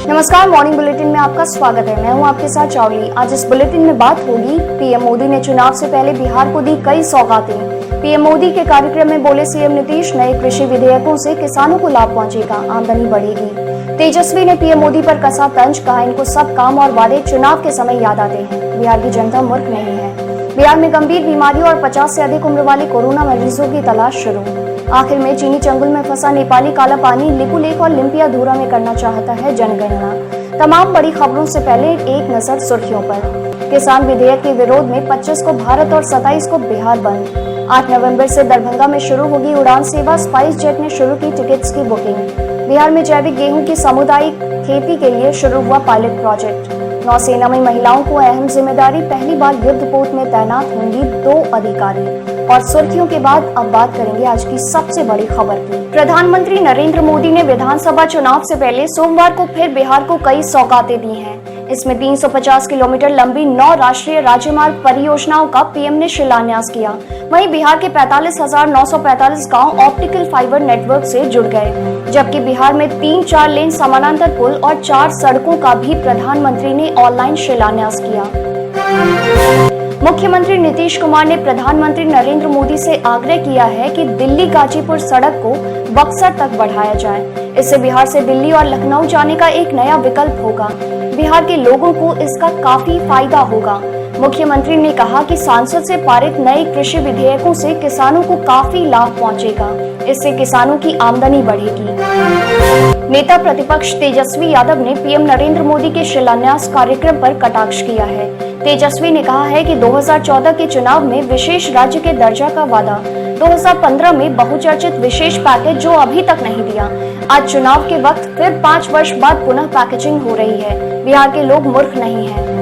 नमस्कार, morning bulletin में आपका स्वागत है। मैं हूं आपके साथ चावली। आज इस बुलेटिन में बात होगी, पीएम मोदी ने चुनाव से पहले बिहार को दी कई सौगातें। पीएम मोदी के कार्यक्रम में बोले सीएम नीतीश, नए कृषि विधेयकों से किसानों को लाभ पहुंचेगा, आमदनी बढ़ेगी। तेजस्वी ने पीएम मोदी पर कसा तंज, कहा इनको सब काम और वादे चुनाव के समय याद आते हैं। बिहार की जनता मूर्ख नहीं है। बिहार में गंभीर बीमारियों और 50 से अधिक उम्र वाले कोरोना मरीजों की तलाश शुरू। आखिर में चीनी चंगुल में फंसा नेपाली काला पानी, लिपु लेक और लिम्पिया धूरा में करना चाहता है जनगणना। तमाम बड़ी खबरों से पहले एक नजर सुर्खियों पर। किसान विधेयक के विरोध में 25 को भारत और 27 को बिहार बंद। 8 नवंबर से दरभंगा में शुरू होगी उड़ान सेवा, स्पाइस जेट ने शुरू की टिकट्स की बुकिंग। बिहार में जैविक गेहूं की सामुदायिक खेती के लिए शुरू हुआ पायलट प्रोजेक्ट। नौसेना में महिलाओं को अहम जिम्मेदारी, पहली बार युद्धपोत में तैनात होंगी 2 अधिकारी। और सुर्खियों के बाद अब बात करेंगे आज की सबसे बड़ी खबर की। प्रधानमंत्री नरेंद्र मोदी ने विधानसभा चुनाव से पहले सोमवार को फिर बिहार को कई सौगातें दी हैं। इसमें 350 किलोमीटर लंबी 9 राष्ट्रीय राज्यमार्ग परियोजनाओं का पीएम ने शिलान्यास किया। वहीं बिहार के 45,945 गांव ऑप्टिकल फाइबर नेटवर्क से जुड़ गए, जबकि बिहार में 3-4 लेन समानांतर पुल और 4 सड़कों का भी प्रधानमंत्री ने ऑनलाइन शिलान्यास किया। मुख्यमंत्री नीतीश कुमार ने प्रधानमंत्री नरेंद्र मोदी से आग्रह किया है कि दिल्ली गाजीपुर सड़क को बक्सर तक बढ़ाया जाए। इससे बिहार से दिल्ली और लखनऊ जाने का एक नया विकल्प होगा। बिहार के लोगों को इसका काफी फायदा होगा। मुख्यमंत्री ने कहा कि सांसद से पारित नए कृषि विधेयकों से किसानों को काफी लाभ पहुंचेगा। इससे किसानों की आमदनी बढ़ेगी। नेता प्रतिपक्ष तेजस्वी यादव ने पीएम नरेंद्र मोदी के शिलान्यास कार्यक्रम पर कटाक्ष किया है। तेजस्वी ने कहा है कि 2014 के चुनाव में विशेष राज्य के दर्जा का वादा, 2015 में बहुचर्चित विशेष पैकेज जो अभी तक नहीं दिया, आज चुनाव के वक्त फिर 5 वर्ष बाद पुनः पैकेजिंग हो रही है। बिहार के लोग मूर्ख नहीं हैं।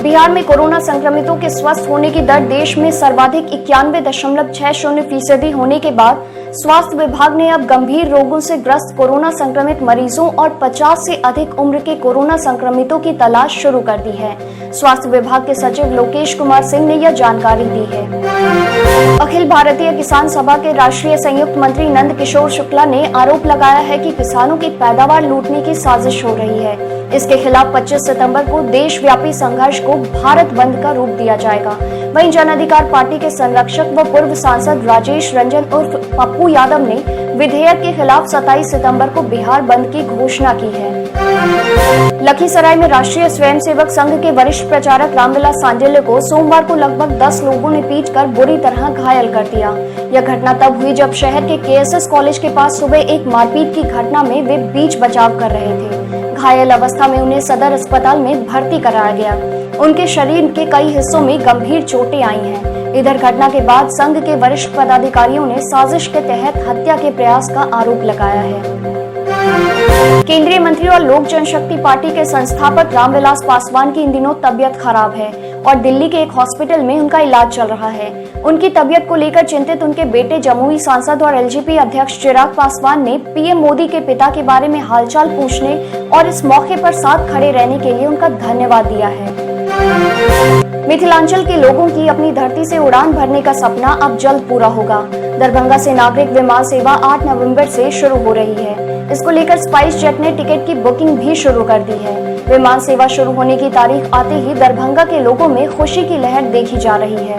बिहार में कोरोना संक्रमितों के स्वस्थ होने की दर देश में सर्वाधिक 91.60% होने के बाद स्वास्थ्य विभाग ने अब गंभीर रोगों से ग्रस्त कोरोना संक्रमित मरीजों और 50 से अधिक उम्र के कोरोना संक्रमितों की तलाश शुरू कर दी है। स्वास्थ्य विभाग के सचिव लोकेश कुमार सिंह ने यह जानकारी दी है। अखिल भारतीय किसान सभा के राष्ट्रीय संयुक्त मंत्री नंद किशोर शुक्ला ने आरोप लगाया है कि किसानों की पैदावार लूटने की साजिश हो रही है। इसके खिलाफ 25 सितंबर को देशव्यापी संघर्ष को भारत बंद का रूप दिया जाएगा। वहीं जन अधिकार पार्टी के संरक्षक व पूर्व सांसद राजेश रंजन उर्फ पप्पू यादव ने विधेयक के खिलाफ 27 सितंबर को बिहार बंद की घोषणा की है। लखीसराय में राष्ट्रीय स्वयंसेवक संघ के वरिष्ठ प्रचारक रामविलास सांडेले को सोमवार को लगभग 10 लोगों ने पीटकर बुरी तरह घायल कर दिया। यह घटना तब हुई जब शहर के केएसएस कॉलेज के पास सुबह एक मारपीट की घटना में वे बीच बचाव कर रहे थे। घायल अवस्था में उन्हें सदर अस्पताल में भर्ती कराया गया। उनके शरीर के कई हिस्सों में गंभीर चोटें आई हैं। इधर घटना के बाद संघ के वरिष्ठ पदाधिकारियों ने साजिश के तहत हत्या के प्रयास का आरोप लगाया है। केंद्रीय मंत्री और लोक जनशक्ति पार्टी के संस्थापक रामविलास पासवान की इन दिनों तबियत खराब है और दिल्ली के एक हॉस्पिटल में उनका इलाज चल रहा है। उनकी तबियत को लेकर चिंतित उनके बेटे जमुई सांसद और एलजेपी अध्यक्ष चिराग पासवान ने पीएम मोदी के पिता के बारे में हालचाल पूछने और इस मौके पर साथ खड़े रहने के लिए उनका धन्यवाद दिया है। मिथिलांचल के लोगों की अपनी धरती से उड़ान भरने का सपना अब जल्द पूरा होगा। दरभंगा से नागरिक विमान सेवा 8 नवंबर से शुरू हो रही है। इसको लेकर स्पाइस जेट ने टिकट की बुकिंग भी शुरू कर दी है। विमान सेवा शुरू होने की तारीख आते ही दरभंगा के लोगों में खुशी की लहर देखी जा रही है।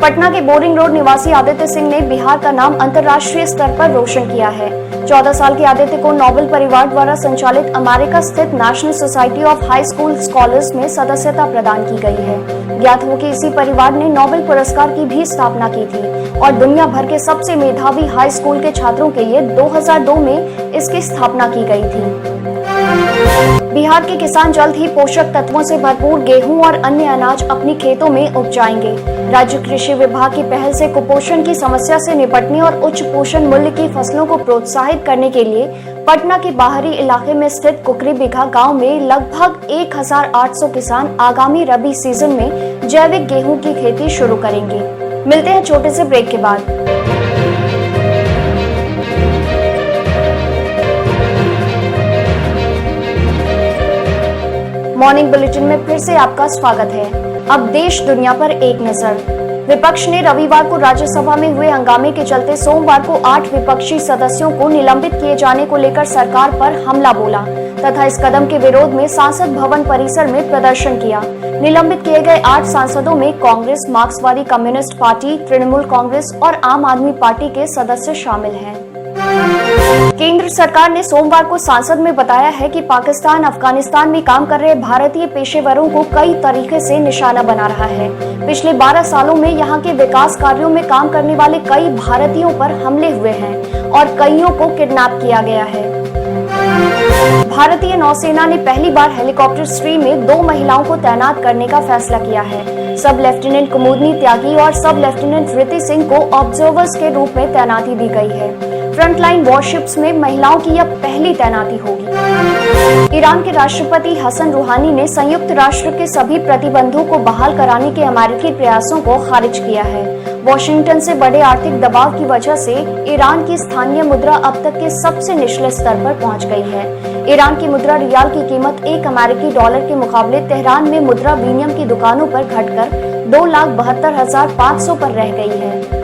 पटना के बोरिंग रोड निवासी आदित्य सिंह ने बिहार का नाम अंतर्राष्ट्रीय स्तर पर रोशन किया है। 14 साल के आदित्य को नोबेल परिवार द्वारा संचालित अमेरिका स्थित national society of high school scholars में सदस्यता प्रदान की गई है। ज्ञात हो कि इसी परिवार ने नोबेल पुरस्कार की भी स्थापना की थी और दुनिया भर के सबसे मेधावी हाई स्कूल के छात्रों के लिए 2002 में इसकी स्थापना की गई थी। बिहार के किसान जल्द ही पोषक तत्वों से भरपूर गेहूं और अन्य अनाज अपनी खेतों में उपजाएंगे। राज्य कृषि विभाग की पहल से कुपोषण की समस्या से निपटने और उच्च पोषण मूल्य की फसलों को प्रोत्साहित करने के लिए पटना के बाहरी इलाके में स्थित कुकरी बिघा गांव में लगभग 1800 किसान आगामी रबी सीजन में जैविक गेहूं की खेती शुरू करेंगे। मिलते हैं छोटे से ब्रेक के बाद। मॉर्निंग बुलेटिन में फिर से आपका स्वागत है। अब देश दुनिया पर एक नजर। विपक्ष ने रविवार को राज्यसभा में हुए हंगामे के चलते सोमवार को 8 विपक्षी सदस्यों को निलंबित किए जाने को लेकर सरकार पर हमला बोला तथा इस कदम के विरोध में संसद भवन परिसर में प्रदर्शन किया। निलंबित किए गए 8 सांसदों में कांग्रेस, मार्क्सवादी कम्युनिस्ट पार्टी, तृणमूल कांग्रेस और आम आदमी पार्टी के सदस्य शामिल हैं। केंद्र सरकार ने सोमवार को संसद में बताया है कि पाकिस्तान, अफगानिस्तान में काम कर रहे भारतीय पेशेवरों को कई तरीके से निशाना बना रहा है। पिछले 12 सालों में यहां के विकास कार्यों में काम करने वाले कई भारतीयों पर हमले हुए हैं और कईयों को किडनैप किया गया है। भारतीय नौसेना ने पहली बार हेलीकॉप्टर श्री में 2 महिलाओं को तैनात करने का फैसला किया है। सब लेफ्टिनेंट कुमुदनी त्यागी और सब लेफ्टिनेंट ऋति सिंह को ऑब्जर्वर्स के रूप में तैनाती दी गई है। फ्रंटलाइन वॉरशिप्स में महिलाओं की यह पहली तैनाती होगी। ईरान के राष्ट्रपति हसन रूहानी ने संयुक्त राष्ट्र के सभी प्रतिबंधों को बहाल कराने के अमेरिकी प्रयासों को खारिज किया है। वॉशिंगटन से बड़े आर्थिक दबाव की वजह से ईरान की स्थानीय मुद्रा अब तक के सबसे निचले स्तर पर पहुंच गई है। ईरान की मुद्रा रियाल की कीमत $1 अमेरिकी के मुकाबले तेहरान में मुद्रा विनिमय की दुकानों पर घटकर 2,72,500 पर रह गई है।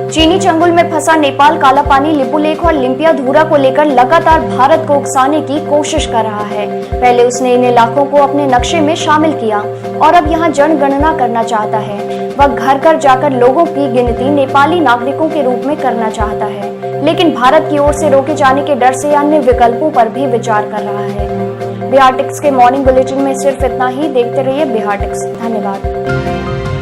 चीनी चंगुल में फंसा नेपाल काला पानी लिपुलेख और लिम्पियाधुरा को लेकर लगातार भारत को उकसाने की कोशिश कर रहा है। पहले उसने इन इलाकों को अपने नक्शे में शामिल किया और अब यहां जनगणना करना चाहता है। वह घर घर जाकर लोगों की गिनती नेपाली नागरिकों के रूप में करना चाहता है, लेकिन भारत की ओर से रोके जाने के डर से अन्य विकल्पों पर भी विचार कर रहा है। बिहार टिक्स के मॉर्निंग बुलेटिन में सिर्फ इतना ही। देखते रहिए बिहार टिक्स। धन्यवाद।